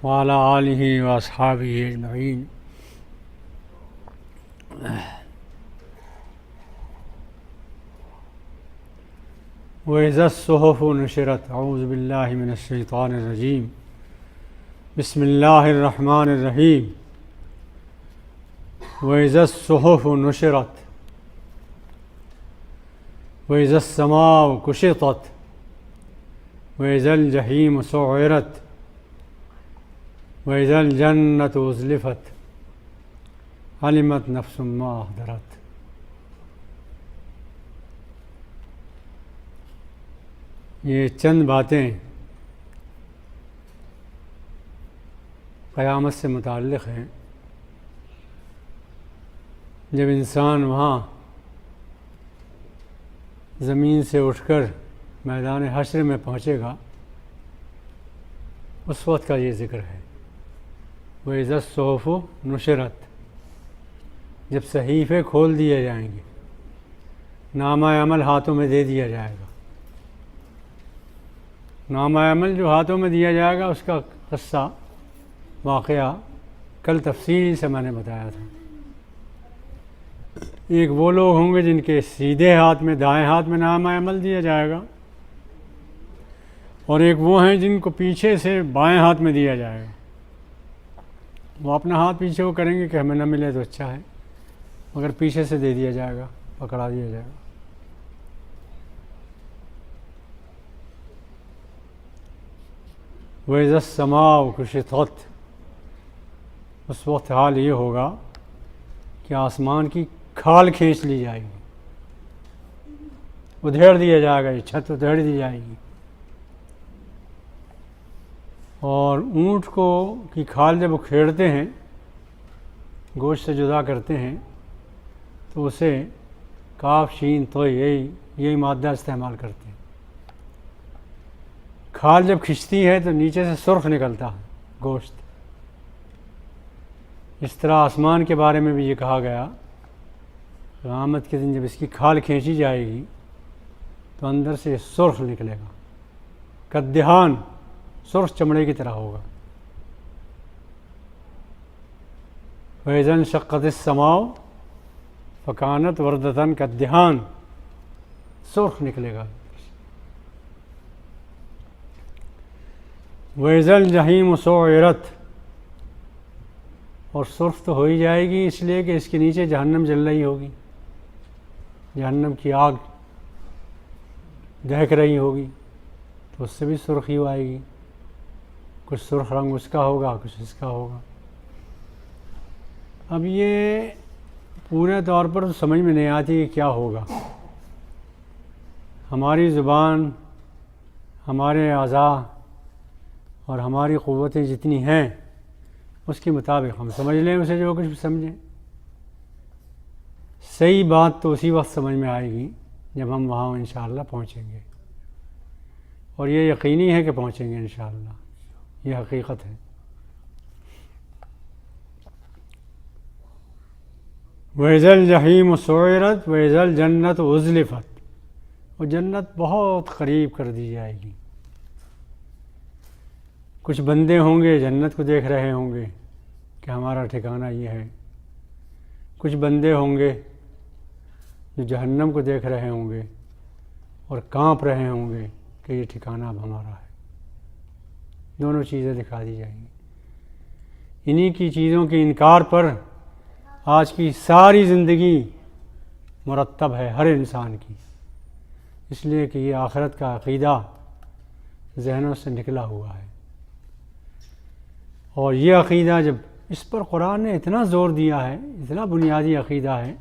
وعلى آلہ واصحابہ اجمعین۔ وإذا الصحف نشرت اعوذ باللہ من الشیطان الرجیم بسم اللہ الرحمن الرحیم۔ وإذا الصحف نشرت وإذا السماء كشطت وإذا الجحیم سعرت وإذا الجنة أزلفت علمت نفس ما أحضرت۔ یہ چند باتیں قیامت سے متعلق ہیں۔ جب انسان وہاں زمین سے اٹھ کر میدان حشر میں پہنچے گا، اس وقت کا یہ ذکر ہے۔ وَإِذَا الصُّحُفُ نُشِرَتْ، جب صحیفے کھول دیے جائیں گے، نامہ عمل ہاتھوں میں دے دیا جائے گا۔ نامہ عمل جو ہاتھوں میں دیا جائے گا، اس کا قصہ واقعہ کل تفصیل سے میں نے بتایا تھا۔ ایک وہ لوگ ہوں گے جن کے سیدھے ہاتھ میں، دائیں ہاتھ میں نامہ عمل دیا جائے گا، اور ایک وہ ہیں جن کو پیچھے سے بائیں ہاتھ میں دیا جائے گا۔ وہ اپنا ہاتھ پیچھے وہ کریں گے کہ ہمیں نہ ملے تو اچھا ہے، مگر پیچھے سے دے دیا جائے گا، پکڑا دیا جائے گا۔ وَإِذَا السَّمَاءُ كُشِطَتْ، اس وقت حال یہ ہوگا کہ آسمان کی کھال کھینچ لی جائے گی، ادھیڑ دیا جائے گا، یہ چھت ادھیڑ دی جائے گی، اور اونٹ کو کی کھال جب وہ کھیڑتے ہیں، گوشت سے جدا کرتے ہیں، تو اسے کاف شین تو یہی مادہ استعمال کرتے ہیں۔ کھال جب کھنچتی ہے تو نیچے سے سرخ نکلتا ہے گوشت۔ اس طرح آسمان کے بارے میں بھی یہ کہا گیا، قیامت کے دن جب اس کی کھال کھینچی جائے گی تو اندر سے سرخ نکلے گا، کدہان، سرخ چمڑے کی طرح ہوگا۔ وَإِذَا انشَقَّتِ السَّمَاءُ فَكَانَتْ وَرْدَةً كَالدِّهَانِ، سرخ نکلے گا۔ وَإِذَا الْجَحِيمُ سُعِّرَتْ، اور سرخ تو ہو ہی جائے گی، اس لیے کہ اس کے نیچے جہنم جل رہی ہوگی، جہنم کی آگ دہک رہی ہوگی، تو اس سے بھی سرخی آئے گی، کچھ سرخ رنگ اس کا ہوگا، کچھ اس کا ہوگا۔ اب یہ پورے طور پر سمجھ میں نہیں آتی کہ کیا ہوگا۔ ہماری زبان، ہمارے اعضاء اور ہماری قوتیں جتنی ہیں، اس کے مطابق ہم سمجھ لیں اسے، جو کچھ بھی سمجھیں۔ صحیح بات تو اسی وقت سمجھ میں آئے گی جب ہم وہاں انشاءاللہ پہنچیں گے، اور یہ یقینی ہے کہ پہنچیں گے انشاءاللہ، یہ حقیقت ہے۔ وَإِذَا الْجَحِيمُ سُعِّرَتْ وَإِذَا الْجَنَّةُ أُزْلِفَتْ، اور جنت بہت قریب کر دی جائے گی۔ کچھ بندے ہوں گے جنت کو دیکھ رہے ہوں گے کہ ہمارا ٹھکانہ یہ ہے، کچھ بندے ہوں گے جو جہنم کو دیکھ رہے ہوں گے اور کانپ رہے ہوں گے کہ یہ ٹھکانہ اب ہمارا ہے۔ دونوں چیزیں دکھا دی جائیں گی۔ انہی کی چیزوں کے انکار پر آج کی ساری زندگی مرتب ہے ہر انسان کی، اس لیے کہ یہ آخرت کا عقیدہ ذہنوں سے نکلا ہوا ہے، اور یہ عقیدہ جب اس پر قرآن نے اتنا زور دیا ہے، اتنا بنیادی عقیدہ ہے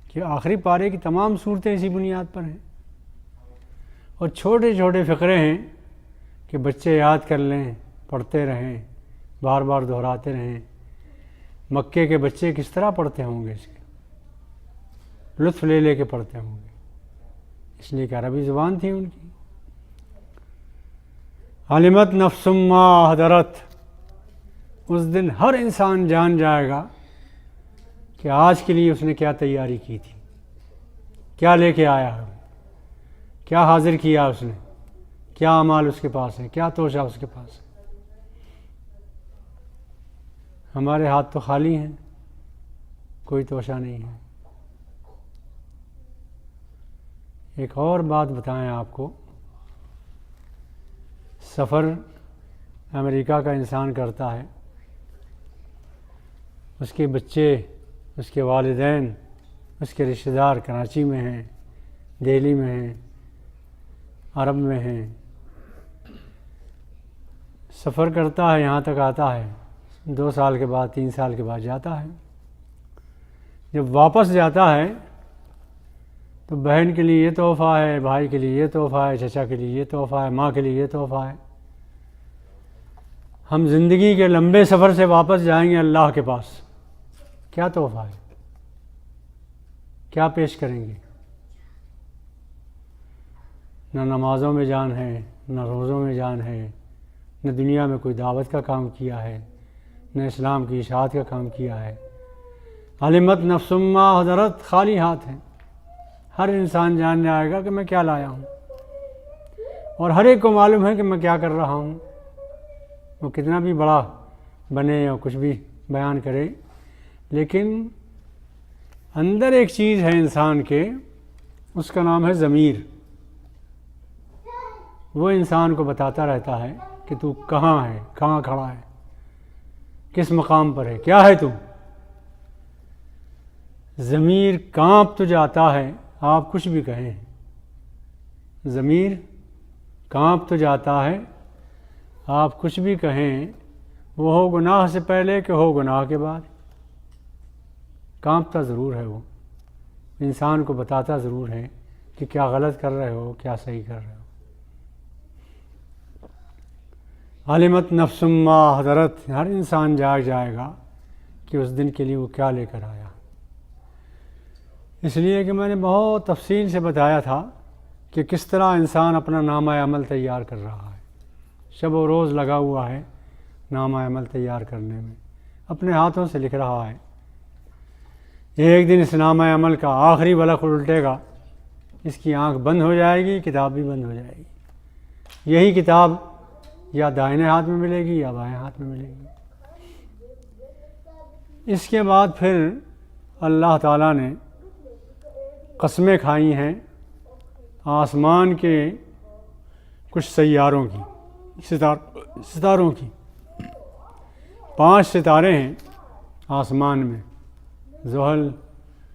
کہ آخری پارے کی تمام صورتیں اسی بنیاد پر ہیں، اور چھوٹے چھوٹے فقرے ہیں کہ بچے یاد کر لیں، پڑھتے رہیں، بار بار دہراتے رہیں۔ مکے کے بچے کس طرح پڑھتے ہوں گے، اس کے لطف لے لے کے پڑھتے ہوں گے، اس لیے کہ عربی زبان تھی ان کی۔ علمت نفس ما احضرت، اس دن ہر انسان جان جائے گا کہ آج کے لیے اس نے کیا تیاری کی تھی، کیا لے کے آیا ہے، کیا حاضر کیا اس نے، کیا اعمال اس کے پاس ہے، کیا توشہ اس کے پاس ہے۔ ہمارے ہاتھ تو خالی ہیں، کوئی توشہ نہیں ہے۔ ایک اور بات بتائیں آپ کو، سفر امریکہ کا انسان کرتا ہے، اس کے بچے، اس کے والدین، اس کے رشتہ دار کراچی میں ہیں، دہلی میں ہیں، عرب میں ہیں، سفر کرتا ہے، یہاں تک آتا ہے، 2 سال کے بعد 3 سال کے بعد جاتا ہے۔ جب واپس جاتا ہے تو بہن کے لیے یہ تحفہ ہے، بھائی کے لیے یہ تحفہ ہے، چچا کے لیے یہ تحفہ ہے، ماں کے لیے یہ تحفہ ہے۔ ہم زندگی کے لمبے سفر سے واپس جائیں گے اللہ کے پاس، کیا تحفہ ہے، کیا پیش کریں گے؟ نہ نمازوں میں جان ہے، نہ روزوں میں جان ہے، نہ دنیا میں کوئی دعوت کا کام کیا ہے، نہ اسلام کی اشاعت کا کام کیا ہے۔ علمت نفس ما حضرت، خالی ہاتھ ہیں۔ ہر انسان جاننے آئے گا کہ میں کیا لایا ہوں، اور ہر ایک کو معلوم ہے کہ میں کیا کر رہا ہوں۔ وہ کتنا بھی بڑا بنے یا کچھ بھی بیان کرے، لیکن اندر ایک چیز ہے انسان کے، اس کا نام ہے ضمیر۔ وہ انسان کو بتاتا رہتا ہے کہ تو کہاں ہے، کہاں کھڑا ہے، کس مقام پر ہے، کیا ہے تو۔ ضمیر کانپ تو جاتا ہے، آپ کچھ بھی کہیں، ضمیر کانپ تو جاتا ہے، آپ کچھ بھی کہیں، وہ ہو گناہ سے پہلے کہ ہو گناہ کے بعد، کانپتا ضرور ہے۔ وہ انسان کو بتاتا ضرور ہے کہ کیا غلط کر رہے ہو، کیا صحیح کر رہے ہو۔ علمت نفس ما حضرت، ہر انسان جاگ جائے گا کہ اس دن کے لیے وہ کیا لے کر آیا۔ اس لیے کہ میں نے بہت تفصیل سے بتایا تھا کہ کس طرح انسان اپنا نامہ عمل تیار کر رہا ہے، شب و روز لگا ہوا ہے نامہ عمل تیار کرنے میں، اپنے ہاتھوں سے لکھ رہا ہے۔ ایک دن اس نامہ عمل کا آخری ورق الٹے گا، اس کی آنکھ بند ہو جائے گی، کتاب بھی بند ہو جائے گی۔ یہی کتاب یا دائنے ہاتھ میں ملے گی یا بائیں ہاتھ میں ملے گی۔ اس کے بعد پھر اللہ تعالیٰ نے قسمیں کھائی ہیں آسمان کے کچھ سیاروں کی، ستاروں کی۔ 5 ستارے ہیں آسمان میں، زحل،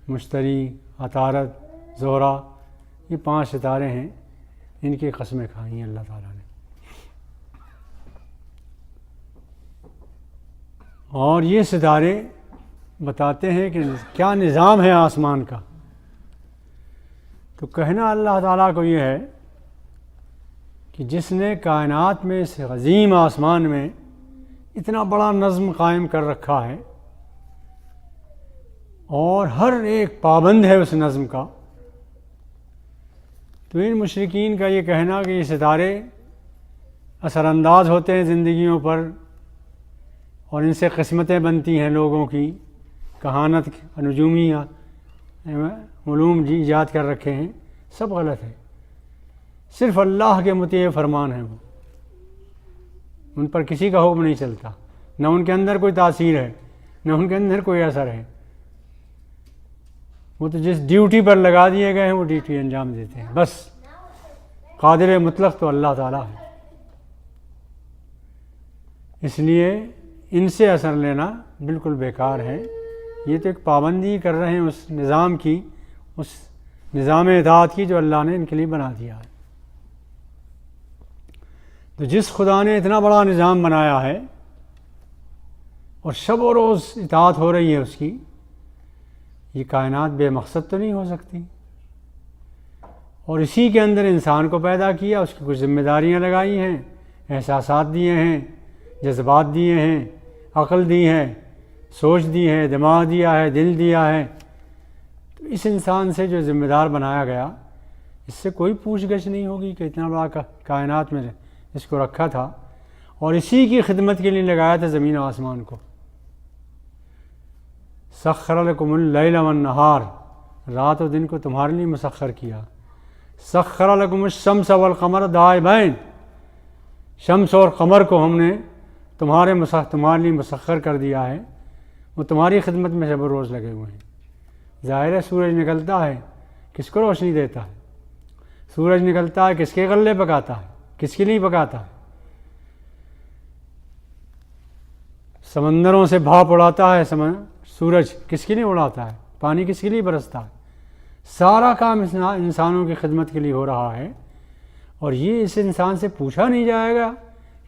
مشتری، عطارد، زہرہ، یہ 5 ستارے ہیں، ان کی قسمیں کھائی ہیں اللہ تعالیٰ نے۔ اور یہ ستارے بتاتے ہیں کہ کیا نظام ہے آسمان کا۔ تو کہنا اللہ تعالیٰ کو یہ ہے کہ جس نے کائنات میں اس عظیم آسمان میں اتنا بڑا نظم قائم کر رکھا ہے، اور ہر ایک پابند ہے اس نظم کا، تو ان مشرکین کا یہ کہنا کہ یہ ستارے اثر انداز ہوتے ہیں زندگیوں پر، اور ان سے قسمتیں بنتی ہیں لوگوں کی، کہانت، نجومی علوم ایجاد کر رکھے ہیں، سب غلط ہے۔ صرف اللہ کے مطیع فرمان ہیں، وہ ان پر کسی کا حکم نہیں چلتا، نہ ان کے اندر کوئی تاثیر ہے، نہ ان کے اندر کوئی اثر ہے۔ وہ تو جس ڈیوٹی پر لگا دیے گئے ہیں وہ ڈیوٹی انجام دیتے ہیں، بس۔ قادر مطلق تو اللہ تعالیٰ ہے۔ اس لیے ان سے اثر لینا بالکل بیکار ہے۔ یہ تو ایک پابندی کر رہے ہیں اس نظام کی، اس نظام اطاعت کی جو اللہ نے ان کے لیے بنا دیا ہے۔ تو جس خدا نے اتنا بڑا نظام بنایا ہے اور شب و روز اطاعت ہو رہی ہے اس کی، یہ کائنات بے مقصد تو نہیں ہو سکتی۔ اور اسی کے اندر انسان کو پیدا کیا، اس کی کچھ ذمہ داریاں لگائی ہیں، احساسات دیے ہیں، جذبات دیے ہیں، عقل دی ہے، سوچ دی ہے، دماغ دیا ہے، دل دیا ہے۔ تو اس انسان سے جو ذمہ دار بنایا گیا، اس سے کوئی پوچھ گچھ نہیں ہوگی کہ اتنا بڑا کائنات میں اس کو رکھا تھا اور اسی کی خدمت کے لیے لگایا تھا زمین و آسمان کو۔ سخر لکم اللیل والنہار، رات و دن کو تمہارے لیے مسخر کیا۔ سخر لکم الشمس والقمر دائبین، شمس اور قمر کو ہم نے تمہارے لیے مسخر کر دیا ہے، وہ تمہاری خدمت میں شب و روز لگے ہوئے ہیں۔ ظاہر ہے سورج نکلتا ہے کس کو روشنی دیتا ہے، سورج نکلتا ہے کس کے غلے پکاتا ہے، کس کے لیے پکاتا ہے، سمندروں سے بھاپ اڑاتا ہے سورج کس کے لیے اڑاتا ہے، پانی کس کے لیے برستا ہے، سارا کام انسانوں کی خدمت کے لیے ہو رہا ہے۔ اور یہ اس انسان سے پوچھا نہیں جائے گا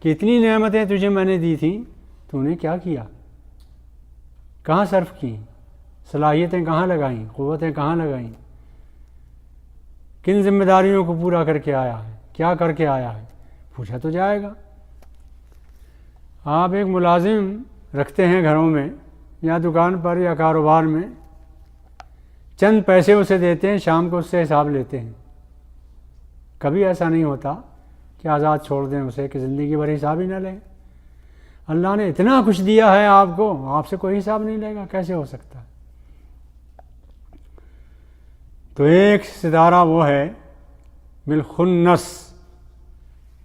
کہ اتنی نعمتیں تجھے میں نے دی تھیں، تو نے کیا کیا، کہاں صرف کی، صلاحیتیں کہاں لگائیں، قوتیں کہاں لگائیں، کن ذمہ داریوں کو پورا کر کے آیا ہے، کیا کر کے آیا ہے، پوچھا تو جائے گا۔ آپ ایک ملازم رکھتے ہیں گھروں میں یا دکان پر یا کاروبار میں، چند پیسے اسے دیتے ہیں، شام کو اس سے حساب لیتے ہیں۔ کبھی ایسا نہیں ہوتا کہ آزاد چھوڑ دیں اسے کہ زندگی بھر حساب ہی نہ لیں۔ اللہ نے اتنا کچھ دیا ہے آپ کو، آپ سے کوئی حساب نہیں لے گا، کیسے ہو سکتا ہے؟ تو ایک ستارہ وہ ہے بالخنس،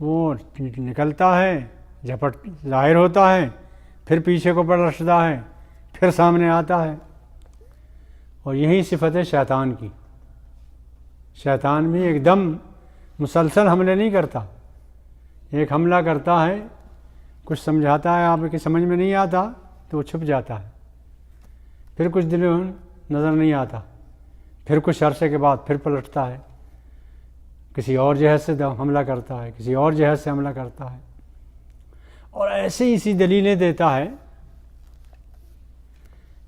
وہ نکلتا ہے، جھپٹ ظاہر ہوتا ہے، پھر پیچھے کو پلٹتا ہے، پھر سامنے آتا ہے۔ اور یہی صفت ہے شیطان کی۔ شیطان بھی ایک دم مسلسل حملے نہیں کرتا، ایک حملہ کرتا ہے، کچھ سمجھاتا ہے، آپ کی سمجھ میں نہیں آتا تو وہ چھپ جاتا ہے، پھر کچھ دن نظر نہیں آتا، پھر کچھ عرصے کے بعد پھر پلٹتا ہے، کسی اور جہت سے حملہ کرتا ہے، کسی اور جہت سے حملہ کرتا ہے، اور ایسے اسی دلیلیں دیتا ہے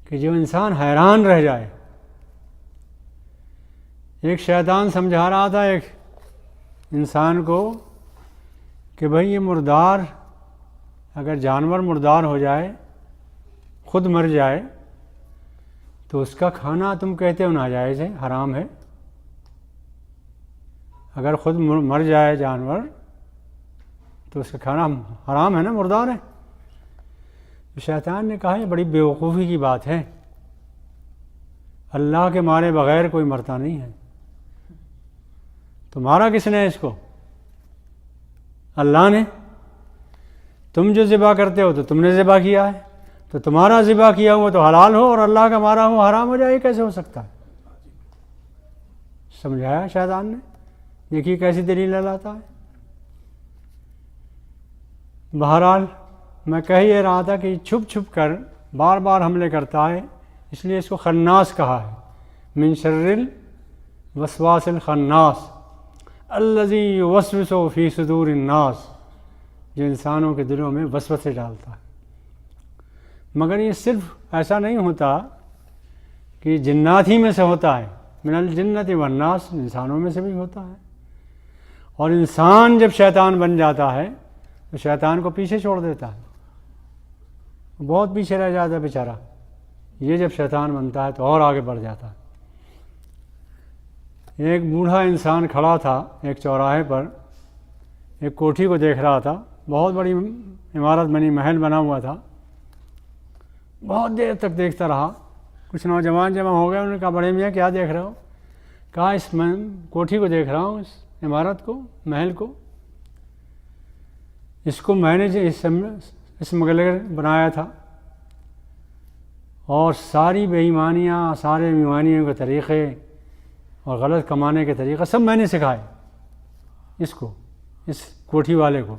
کہ جو انسان حیران رہ جائے۔ ایک شیطان سمجھا رہا تھا ایک انسان کو کہ بھئی یہ مردار، اگر جانور مردار ہو جائے، خود مر جائے، تو اس کا کھانا تم کہتے ہو ناجائز ہے، حرام ہے۔ اگر خود مر جائے جانور تو اس کا کھانا حرام ہے نا، مردار ہے۔ تو شیطان نے کہا یہ بڑی بیوقوفی کی بات ہے، اللہ کے مارے بغیر کوئی مرتا نہیں ہے، تو مارا کس نے اس کو؟ اللہ نے۔ تم جو ذبح کرتے ہو تو تم نے ذبح کیا ہے، تو تمہارا ذبح کیا ہوا تو حلال ہو اور اللہ کا مارا ہوا حرام ہو جائے، یہ کیسے ہو سکتا ہے؟ سمجھایا شیطان نے، دیکھیے کیسی دلیل لاتا ہے۔ بہرحال میں کہہ یہ رہا تھا کہ چھپ چھپ کر بار بار حملے کرتا ہے، اس لیے اس کو خناس کہا ہے، من شر الوسواس الخناس الذی یوسوس فی صدور الناس، جو انسانوں کے دلوں میں وسوسے ڈالتا ہے۔ مگر یہ صرف ایسا نہیں ہوتا کہ جنات ہی میں سے ہوتا ہے، من الجنۃ والناس، انسانوں میں سے بھی ہوتا ہے۔ اور انسان جب شیطان بن جاتا ہے تو شیطان کو پیچھے چھوڑ دیتا ہے، بہت پیچھے رہ جاتا ہے بیچارہ۔ یہ جب شیطان بنتا ہے تو اور آگے بڑھ جاتا ہے۔ ایک بوڑھا انسان کھڑا تھا ایک چوراہے پر، ایک کوٹھی کو دیکھ رہا تھا، بہت بڑی عمارت بنی، محل بنا ہوا تھا۔ بہت دیر تک دیکھتا رہا، کچھ نوجوان جمع ہو گئے، انہوں نے کہا بڑے میاں کیا دیکھ رہے ہو؟ کہا اس کوٹھی کو دیکھ رہا ہوں، اس عمارت کو، محل کو، اس کو میں نے اس مغلر بنایا تھا، اور ساری بے ایمانیاں، سارے ایمانیوں کے طریقے اور غلط کمانے کے طریقے سب میں نے سکھائے اس کو، اس کوٹھی والے کو۔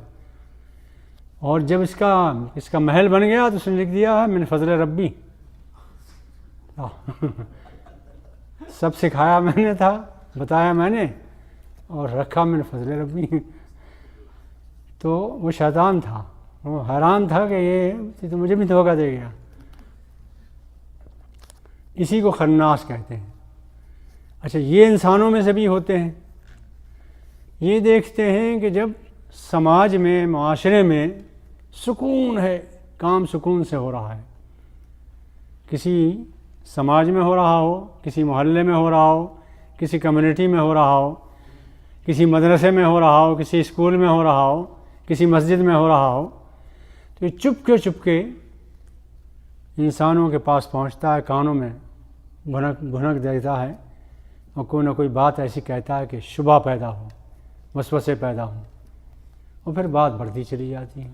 اور جب اس کا محل بن گیا تو اس نے لکھ دیا ہے من فضل ربی، سب سکھایا میں نے تھا، بتایا میں نے، اور رکھا من فضل ربی۔ تو وہ شیطان تھا، وہ حیران تھا کہ یہ تو مجھے بھی دھوکہ دے گیا۔ اسی کو خناس کہتے ہیں۔ اچھا، یہ انسانوں میں سے بھی ہوتے ہیں۔ یہ دیکھتے ہیں کہ جب سماج میں، معاشرے میں سکون ہے، کام سکون سے ہو رہا ہے، کسی سماج میں ہو رہا ہو، کسی محلے میں ہو رہا ہو، کسی کمیونٹی میں ہو رہا ہو، کسی مدرسے میں ہو رہا ہو، کسی اسکول میں ہو رہا ہو، کسی مسجد میں ہو رہا ہو، تو یہ چپ کے انسانوں کے پاس پہنچتا ہے، کانوں میں بھنک دیتا ہے، اور کوئی نہ کوئی بات ایسی کہتا ہے کہ شبہ پیدا ہو، وسوسے پیدا ہوں، اور پھر بات بڑھتی چلی جاتی ہے۔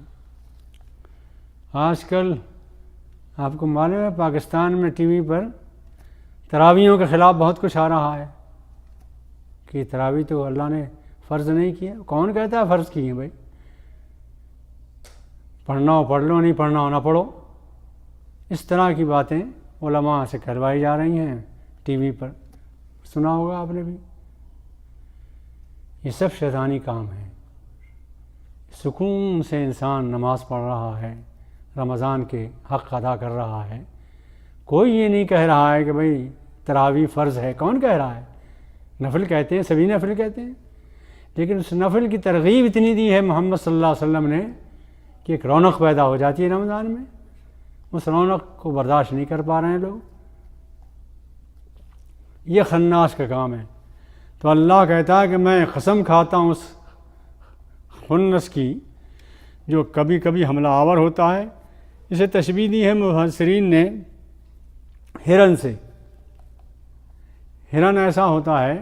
آج کل آپ کو معلوم ہے پاکستان میں ٹی وی پر تراویحوں کے خلاف بہت کچھ آ رہا ہے کہ تراویح تو اللہ نے فرض نہیں کیا. کون کہتا ہے فرض کی ہیں بھائی؟ پڑھنا ہو پڑھ لو، نہیں پڑھنا ہو نہ پڑھو. اس طرح کی باتیں علماء سے کروائی جا رہی ہیں ٹی وی پر، سنا ہوگا آپ نے بھی. یہ سب شیطانی کام ہے. سکون سے انسان نماز پڑھ رہا ہے، رمضان کے حق ادا کر رہا ہے. کوئی یہ نہیں کہہ رہا ہے کہ بھائی تراویح فرض ہے. کون کہہ رہا ہے؟ نفل کہتے ہیں، سبھی نفل کہتے ہیں. لیکن اس نفل کی ترغیب اتنی دی ہے محمد صلی اللہ علیہ وسلم نے کہ ایک رونق پیدا ہو جاتی ہے رمضان میں. اس رونق کو برداشت نہیں کر پا رہے ہیں لوگ. یہ خناس کا کام ہے. تو اللہ کہتا ہے کہ میں قسم کھاتا ہوں اس خنس کی جو کبھی کبھی حملہ آور ہوتا ہے. اسے تشبیہ دی ہے مفسرین نے ہرن سے. ہرن ایسا ہوتا ہے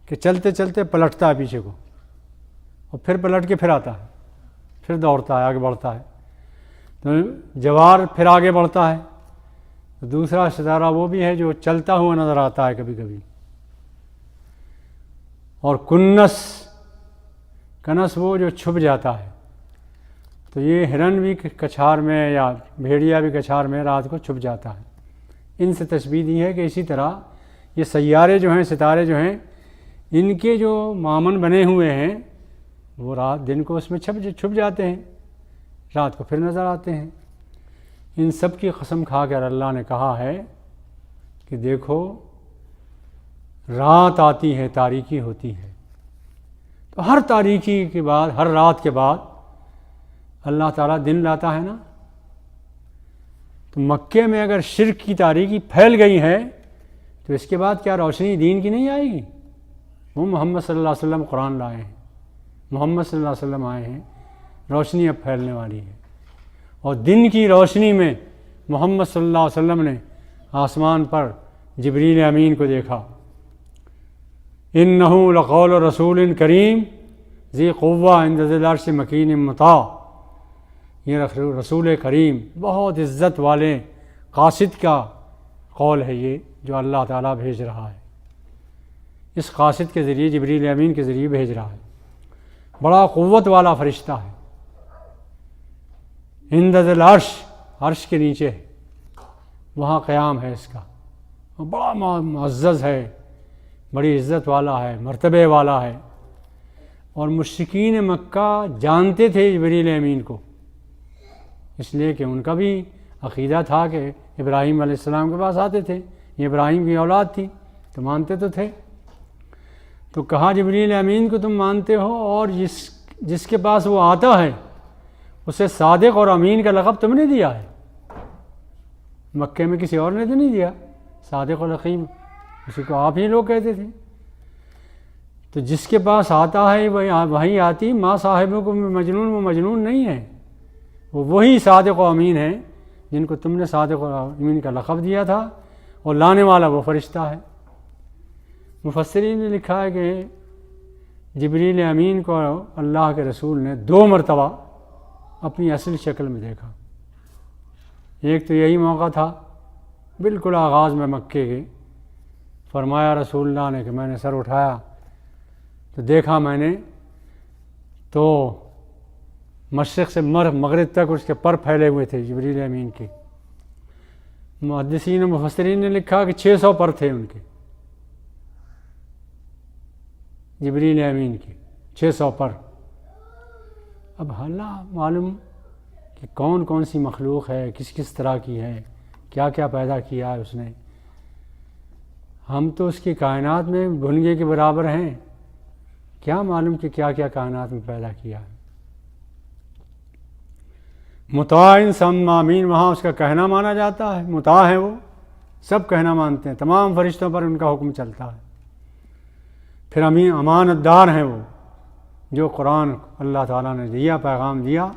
کہ چلتے چلتے پلٹتا ہے پیچھے کو اور پھر پلٹ کے پھر آتا ہے، پھر دوڑتا ہے، آگے بڑھتا ہے. تو جوار پھر آگے بڑھتا ہے. دوسرا ستارہ وہ بھی ہے جو چلتا ہوا نظر آتا ہے کبھی کبھی. اور کنس وہ جو چھپ جاتا ہے. تو یہ ہرن بھی کچھار میں یا بھیڑیا بھی کچھار میں رات کو چھپ جاتا ہے. ان سے تشبیہ دی ہے کہ اسی طرح یہ سیارے جو ہیں، ستارے جو ہیں، ان کے جو مامن بنے ہوئے ہیں وہ رات دن کو اس میں چھپ جاتے ہیں، رات کو پھر نظر آتے ہیں. ان سب کی قسم کھا کر اللہ نے کہا ہے کہ دیکھو رات آتی ہے، تاریکی ہوتی ہے. تو ہر تاریکی کے بعد، ہر رات کے بعد اللہ تعالیٰ دن لاتا ہے نا. تو مکے میں اگر شرک کی تاریکی پھیل گئی ہے تو اس کے بعد کیا روشنی دین کی نہیں آئے گی؟ وہ محمد صلی اللہ علیہ وسلم قرآن لائے ہیں، محمد صلی اللہ علیہ وسلم آئے ہیں، روشنی اب پھیلنے والی ہے. اور دن کی روشنی میں محمد صلی اللہ علیہ وسلم نے آسمان پر جبریل امین کو دیکھا. انہ لقول رسول کریم ذی قوہ عند ذی العرش مکین مطاع. یہ رسول کریم بہت عزت والے قاصد کا قول ہے یہ جو اللہ تعالیٰ بھیج رہا ہے. اس قاصد کے ذریعے، جبریل امین کے ذریعے بھیج رہا ہے. بڑا قوت والا فرشتہ ہے. عند ذی العرش، عرش کے نیچے ہے، وہاں قیام ہے اس کا. بڑا معزز ہے، بڑی عزت والا ہے، مرتبے والا ہے. اور مشرکین مکہ جانتے تھے جبریل امین کو، اس لیے کہ ان کا بھی عقیدہ تھا کہ ابراہیم علیہ السلام کے پاس آتے تھے، یہ ابراہیم کی اولاد تھی، تو مانتے تو تھے. تو کہا جبریل امین کو تم مانتے ہو، اور جس کے پاس وہ آتا ہے اسے صادق اور امین کا لقب تم نے دیا ہے. مکے میں کسی اور نے تو نہیں دیا. صادق اور رقیب اسی کو آپ ہی لوگ کہتے تھے. تو جس کے پاس آتا ہے وہی آتی. ماں صاحبوں کو مجنون، وہ مجنون نہیں ہے، وہ وہی صادق و امین ہیں جن کو تم نے صادق و امین کا لقب دیا تھا. اور لانے والا وہ فرشتہ ہے. مفسرین نے لکھا ہے کہ جبریل امین کو اللہ کے رسول نے 2 مرتبہ اپنی اصل شکل میں دیکھا. ایک تو یہی موقع تھا بالکل آغاز میں مکے کے. فرمایا رسول اللہ نے کہ میں نے سر اٹھایا تو دیکھا میں نے تو مشرق سے مغرب تک اس کے پر پھیلے ہوئے تھے جبریل امین کے. محدثین و مفسرین نے لکھا کہ 600 پر تھے ان کے، جبریل امین کے 600 پر. اب اللہ معلوم کہ کون کون سی مخلوق ہے، کس کس طرح کی ہے، کیا کیا پیدا کیا ہے اس نے. ہم تو اس کی کائنات میں بھنگے کے برابر ہیں، کیا معلوم کہ کیا کیا کائنات میں پیدا کیا ہے. مطاع ثم امین، وہاں اس کا کہنا مانا جاتا ہے. مطاع ہے، وہ سب کہنا مانتے ہیں، تمام فرشتوں پر ان کا حکم چلتا ہے. پھر امانت دار ہیں وہ، جو قرآن اللہ تعالیٰ نے دیا، پیغام دیا،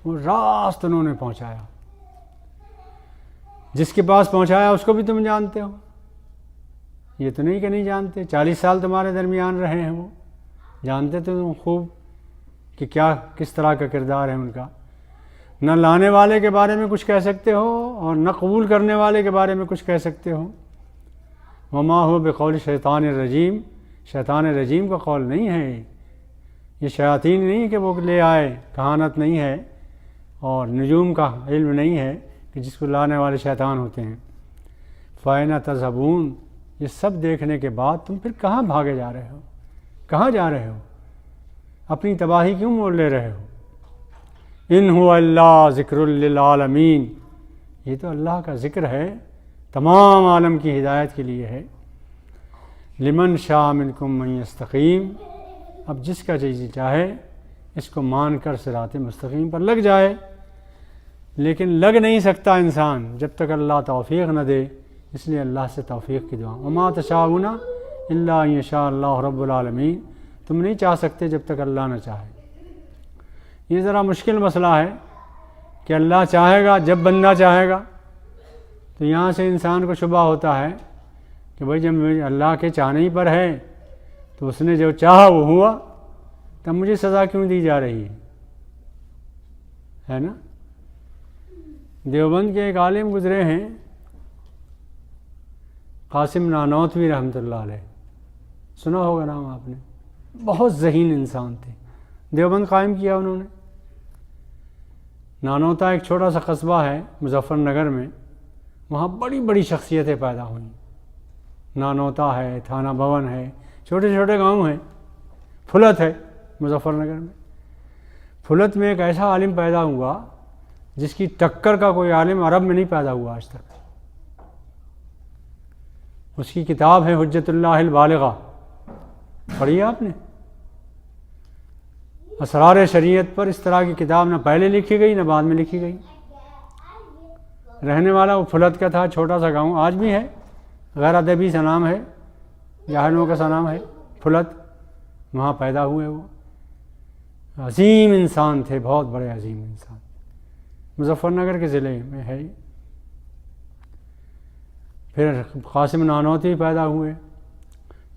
وہ راست انہوں نے پہنچایا. جس کے پاس پہنچایا اس کو بھی تم جانتے ہو. یہ تو نہیں کہ نہیں جانتے. 40 سال تمہارے درمیان رہے ہیں، وہ جانتے تو تم خوب کہ کیا کس طرح کا کردار ہے ان کا. نہ لانے والے کے بارے میں کچھ کہہ سکتے ہو اور نہ قبول کرنے والے کے بارے میں کچھ کہہ سکتے ہو۔ وما هو بقول شیطان الرجیم، شیطان رجیم کا قول نہیں ہے، یہ شیاطین نہیں کہ وہ لے آئے، کہانت نہیں ہے اور نجوم کا علم نہیں ہے کہ جس کو لانے والے شیطان ہوتے ہیں۔ فَأَيْنَ تَذْهَبُونَ، یہ سب دیکھنے کے بعد تم پھر کہاں بھاگے جا رہے ہو، کہاں جا رہے ہو، اپنی تباہی کیوں مول لے رہے ہو؟ ان هو الا ذکر للعالمین، یہ تو اللہ کا ذکر ہے، تمام عالم کی ہدایت کے لیے ہے۔ لمن شاء منکم من یستقیم، اب جس کا جی چاہے اس کو مان کر صراط مستقیم پر لگ جائے، لیکن لگ نہیں سکتا انسان جب تک اللہ توفیق نہ دے، اس لیے اللہ سے توفیق کی دعا۔ وما تشاءون الا ان یشاء اللہ رب العالمین، تم نہیں چاہ سکتے جب تک اللہ نہ چاہے۔ یہ ذرا مشکل مسئلہ ہے کہ اللہ چاہے گا جب بندہ چاہے گا، تو یہاں سے انسان کو شبہ ہوتا ہے کہ بھائی جب اللہ کے چاہنے ہی پر ہے تو اس نے جو چاہا وہ ہوا، تب مجھے سزا کیوں دی جا رہی ہے نا؟ دیوبند کے ایک عالم گزرے ہیں قاسم نانوتوی رحمۃ اللہ علیہ، سنا ہوگا نام آپ نے، بہت ذہین انسان تھے، دیوبند قائم کیا انہوں نے۔ نانوتا ایک چھوٹا سا قصبہ ہے مظفر نگر میں، وہاں بڑی بڑی شخصیتیں پیدا ہوئیں۔ نانوتا ہے، تھانہ بھون ہے، چھوٹے چھوٹے گاؤں ہیں۔ پھلت ہے مظفر نگر میں، پھلت میں ایک ایسا عالم پیدا ہوا جس کی ٹکر کا کوئی عالم عرب میں نہیں پیدا ہوا آج تک۔ اس کی کتاب ہے حجت اللہ البالغہ، پڑھی ہے آپ نے؟ اسرار شریعت پر اس طرح کی کتاب نہ پہلے لکھی گئی نہ بعد میں لکھی گئی۔ رہنے والا وہ پھلت کا تھا، چھوٹا سا گاؤں، آج بھی ہے، غیر ادبی سا نام ہے، جاہلوں کا سا نام ہے پھلت، وہاں پیدا ہوئے۔ وہ عظیم انسان تھے، بہت بڑے عظیم انسان، مظفر نگر کے ضلع میں ہے۔ پھر قاسم نانوتوی پیدا ہوئے،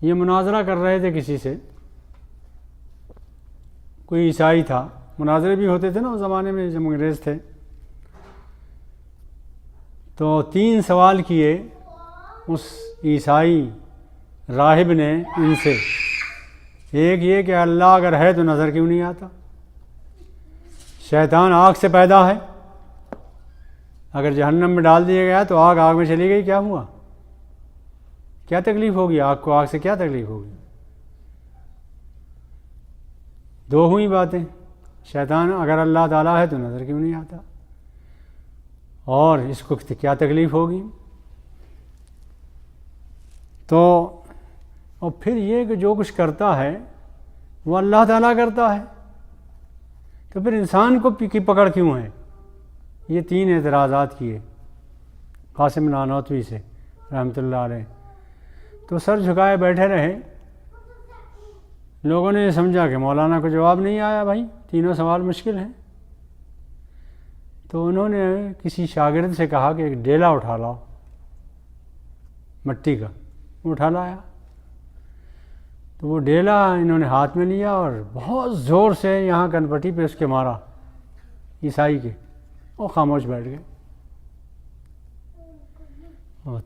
یہ مناظرہ کر رہے تھے کسی سے، کوئی عیسائی تھا، مناظرے بھی ہوتے تھے نا اس زمانے میں جب انگریز تھے، تو 3 سوال کیے اس عیسائی راہب نے ان سے۔ ایک یہ کہ اللہ اگر ہے تو نظر کیوں نہیں آتا؟ شیطان آگ سے پیدا ہے، اگر جہنم میں ڈال دیا گیا تو آگ میں چلی گئی، کیا ہوا؟ کیا تکلیف ہوگی آگ کو؟ آگ سے کیا تکلیف ہوگی؟ 2 ہوئی باتیں، شیطان اگر اللہ تعالیٰ ہے تو نظر کیوں نہیں آتا، اور اس کو کیا تکلیف ہوگی؟ تو اور پھر یہ کہ جو کچھ کرتا ہے وہ اللہ تعالیٰ کرتا ہے، تو پھر انسان کو کی پکڑ کیوں ہے؟ یہ 3 اعتراضات کیے قاسم نانوتوی سے رحمۃ اللہ علیہ، تو سر جھکائے بیٹھے رہے۔ لوگوں نے یہ سمجھا کہ مولانا کو جواب نہیں آیا، بھائی 3 سوال مشکل ہیں، تو انہوں نے کسی شاگرد سے کہا کہ ایک ڈیلا اٹھا لاؤ مٹی کا، وہ اٹھا لایا، تو وہ ڈیلا انہوں نے ہاتھ میں لیا اور بہت زور سے یہاں کنپٹی پہ اس کے مارا عیسائی کے، وہ خاموش بیٹھ گئے۔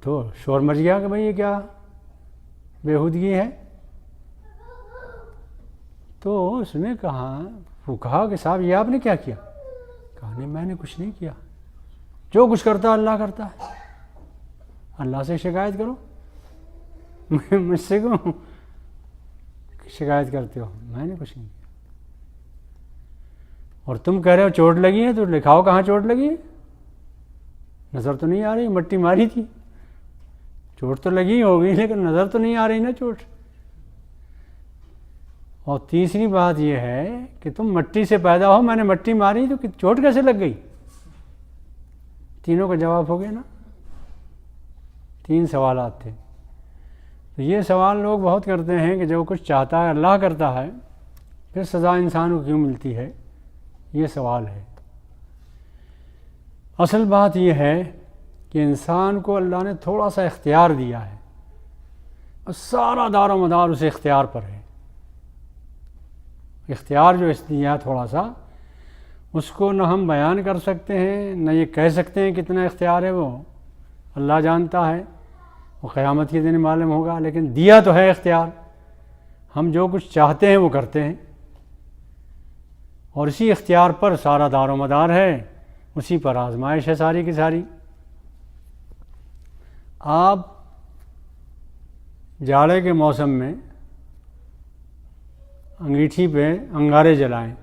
تو شور مچ گیا کہ بھائی یہ کیا بےہودگی ہے؟ تو اس نے کہا کہ صاحب یہ آپ نے کیا کیا؟ کہا نہیں میں نے کچھ نہیں کیا، جو کچھ کرتا اللہ کرتا ہے، اللہ سے شکایت کرو، مجھ سے کیوں شکایت کرتے ہو؟ میں نے کچھ نہیں کیا۔ اور تم کہہ رہے ہو چوٹ لگی ہے، تو لکھاؤ کہاں چوٹ لگی ہے؟ نظر تو نہیں آ رہی، مٹی ماری تھی، چوٹ تو لگی ہوگی لیکن نظر تو نہیں آ رہی نا چوٹ۔ اور تیسری بات یہ ہے کہ تم مٹی سے پیدا ہو، میں نے مٹی ماری تو چوٹ کیسے لگ گئی؟ تینوں کا جواب ہو گیا نا، 3 سوالات تھے۔ تو یہ سوال لوگ بہت کرتے ہیں کہ جو کچھ چاہتا ہے اللہ کرتا ہے، پھر سزا انسان کو کیوں ملتی ہے؟ یہ سوال ہے۔ اصل بات یہ ہے کہ انسان کو اللہ نے تھوڑا سا اختیار دیا ہے، اور سارا دار و مدار اسے اختیار پر ہے۔ اختیار جو اس دیا تھوڑا سا، اس کو نہ ہم بیان کر سکتے ہیں، نہ یہ کہہ سکتے ہیں کتنا اختیار ہے، وہ اللہ جانتا ہے، وہ قیامت کے دن معلوم ہوگا، لیکن دیا تو ہے اختیار۔ ہم جو کچھ چاہتے ہیں وہ کرتے ہیں، اور اسی اختیار پر سارا دار و مدار ہے، اسی پر آزمائش ہے ساری کی ساری۔ آپ جاڑے کے موسم میں انگیٹھی پہ انگارے جلائیں،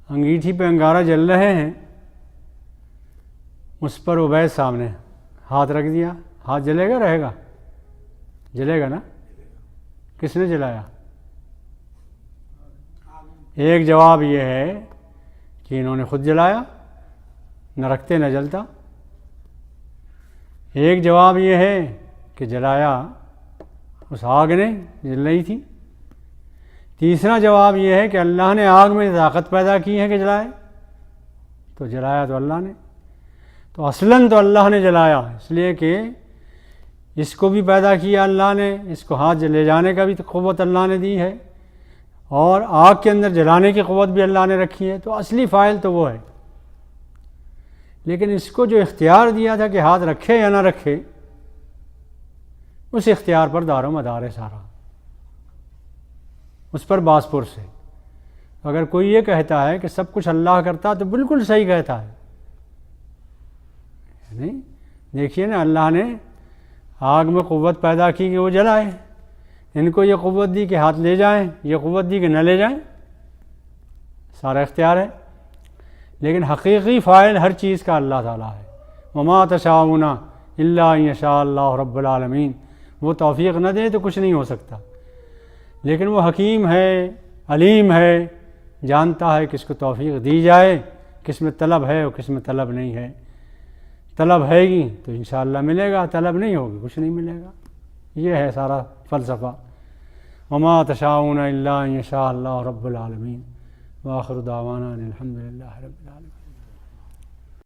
انگیٹھی پہ انگارہ جل رہے ہیں، اس پر عبید صاحب نے ہاتھ رکھ دیا، ہاتھ جلے گا رہے گا؟ جلے گا نا؟ کس نے جلایا؟ ایک جواب یہ ہے کہ انہوں نے خود جلایا، نہ رکھتے نہ جلتا۔ ایک جواب یہ ہے کہ جلایا اس آگ نے، جل رہی تھی۔ تیسرا جواب یہ ہے کہ اللہ نے آگ میں طاقت پیدا کی ہے کہ جلائے، تو جلایا تو اللہ نے، تو اصلاً تو اللہ نے جلایا، اس لیے کہ اس کو بھی پیدا کیا اللہ نے، اس کو ہاتھ لے جانے کا بھی قوت اللہ نے دی ہے، اور آگ کے اندر جلانے کی قوت بھی اللہ نے رکھی ہے، تو اصلی فاعل تو وہ ہے۔ لیکن اس کو جو اختیار دیا تھا کہ ہاتھ رکھے یا نہ رکھے، اس اختیار پر دار و مدار ہے سارا، اس پر باس پرس ہے۔ اگر کوئی یہ کہتا ہے کہ سب کچھ اللہ کرتا تو بالکل صحیح کہتا ہے۔ نہیں، دیکھیے نا، اللہ نے آگ میں قوت پیدا کی کہ وہ جلائے، ان کو یہ قوت دی کہ ہاتھ لے جائیں، یہ قوت دی کہ نہ لے جائیں، سارا اختیار ہے۔ لیکن حقیقی فاعل ہر چیز کا اللہ تعالیٰ ہے۔ وما تشاءون الا ان یشاء اللہ رب العالمین، وہ توفیق نہ دے تو کچھ نہیں ہو سکتا، لیکن وہ حکیم ہے، علیم ہے، جانتا ہے کس کو توفیق دی جائے، کس میں طلب ہے اور کس میں طلب نہیں ہے۔ طلب ہے گی تو انشاءاللہ ملے گا، طلب نہیں ہوگی کچھ نہیں ملے گا۔ یہ ہے سارا فلسفہ۔ وما تشاءون الا ان یشاء اللہ رب العالمین، وآخر دعوانا ان الحمد للہ رب العالمین۔